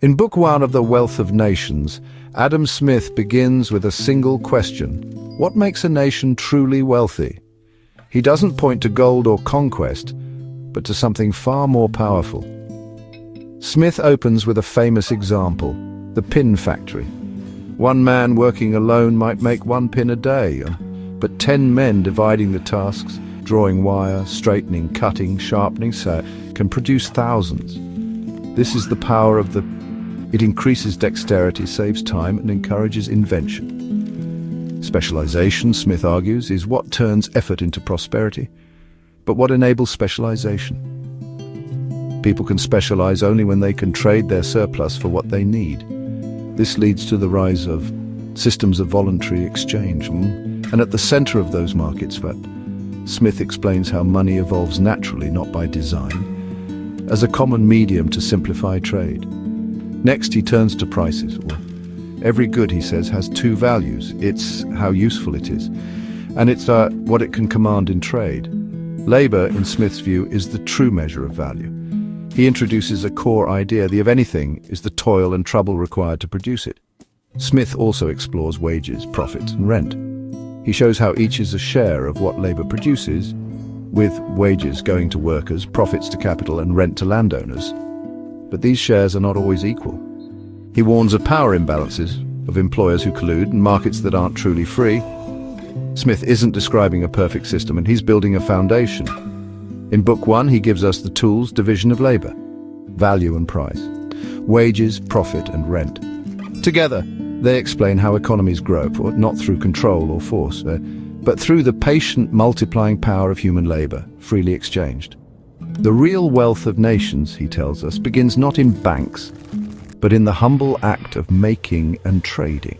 In Book 1 of The Wealth of Nations, Adam Smith begins with a single question: what makes a nation truly wealthy? He doesn't point to gold or conquest, but to something far more powerful. Smith opens with a famous example, the pin factory. One man working alone might make one pin a day, but 10 men dividing the tasks, drawing wire, straightening, cutting, sharpening, can produce thousands. This is the power of it increases dexterity, saves time, and encourages invention. Specialization, Smith argues, is what turns effort into prosperity. But what enables specialization? People can specialize only when they can trade their surplus for what they need. This leads to the rise of systems of voluntary exchange. And at the center of those markets, Smith explains how money evolves naturally, not by design, as a common medium to simplify trade. Next, he turns to prices. Every good, he says, has two values. It's how useful it is, and it's what it can command in trade. Labor, in Smith's view, is the true measure of value. He introduces a core idea: the of anything is the toil and trouble required to produce it. Smith also explores wages, profits, and rent. He shows how each is a share of what labor produces, with wages going to workers, profits to capital, and rent to landowners. But these shares are not always equal. He warns of power imbalances, of employers who collude, and markets that aren't truly free. Smith isn't describing a perfect system, and he's building a foundation. In Book 1, he gives us the tools: division of labor, value and price, wages, profit and rent. Together, they explain how economies grow, not through control or force, but through the patient multiplying power of human labor, freely exchanged. The real wealth of nations, he tells us, begins not in banks, but in the humble act of making and trading.